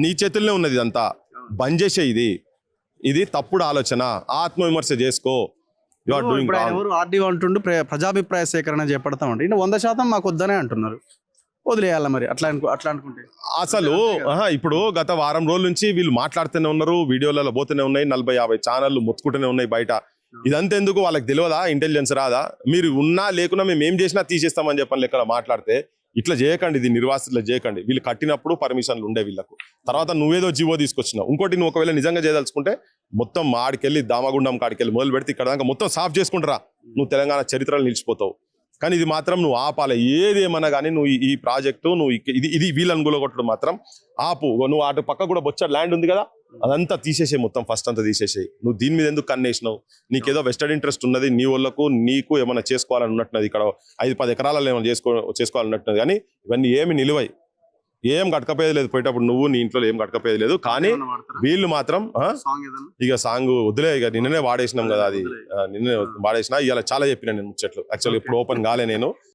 నీ చేతుల్లోనే ఉన్నది ఇదంతా. బంద్ చేసే ఇది తప్పుడు ఆలోచన. ఆత్మవిమర్శ చేసుకో. యు ఆర్ డూయింగ్ ఇప్పుడు ఆయన రాంగ్. ఎవరు ఆర్డీఓ అంటుండు ప్రజాభిప్రాయ సేకరణ చేపడతామండి. ఈయన 100% మాకు వద్దనే అంటున్నారు. వదిలేయాల మరి అట్లా అనుకుంటే. అసలు ఇప్పుడు గత వారం రోజుల నుంచి వీళ్ళు మాట్లాడుతూనే ఉన్నారు, వీడియోలలో పోతూనే ఉన్నాయి, 40-50 ఛానళ్ళు మొత్తుకుంటూనే ఉన్నాయి బయట. ఇదంతా ఎందుకు? వాళ్ళకి తెలియదా? ఇంటెలిజెన్స్ రాదా? మీరు ఉన్నా లేకున్నా మేము ఏం చేసినా తీసేస్తామని చెప్పని లెక్క మాట్లాడితే ఇట్లా చేయకండి. ఇది నిర్వాసితులు చేయకండి. వీళ్ళు కట్టినప్పుడు పర్మిషన్లు ఉండే వీళ్ళకు. తర్వాత నువ్వేదో జీవో తీసుకొచ్చినావు. ఇంకోటి నువ్వు ఒకవేళ నిజంగా చేయదలుచుకుంటే మొత్తం ఆడికెళ్ళి దామగుండం కాడికెళ్ళి మొదలు పెడితే ఇక్కడ దాకా మొత్తం సాఫ్ చేసుకుంటారా, నువ్వు తెలంగాణ చరిత్రలు నిలిచిపోతావు. కానీ ఇది మాత్రం నువ్వు ఆపాలి. ఏదేమన్నా కానీ నువ్వు ఈ ప్రాజెక్టు నువ్వు ఇది వీళ్ళని గులగొట్టడం మాత్రం ఆపు. నువ్వు అటు పక్క కూడా బొచ్చ ల్యాండ్ ఉంది కదా, అదంతా తీసేసే, మొత్తం ఫస్ట్ అంతా తీసేసేయి. నువ్వు దీని మీద ఎందుకు కన్నేసినావు? నీకేదో వెస్టెడ్ ఇంట్రెస్ట్ ఉన్నది, నీ వాళ్ళకు నీకు ఏమైనా చేసుకోవాలని ఉన్నట్టున్నది. ఇక్కడ 5-10 ఎకరాలలో ఏమైనా చేసుకోవాలన్నట్టున్నది. కానీ ఇవన్నీ ఏమి నిలువై, ఏం కట్టకపోయేది లేదు. పోయేటప్పుడు నువ్వు నీ ఇంట్లో ఏం కట్టకపోయేది లేదు. కానీ వీళ్ళు మాత్రం ఇక సాంగ్ వదిలే, ఇక నిన్ననే వాడేసినాం కదా, అది నిన్నే వాడేసిన. ఇలా చాలా చెప్పిన నేను ముచ్చట్లు. యాక్చువల్గా ఇప్పుడు ఓపెన్ కాలే నేను.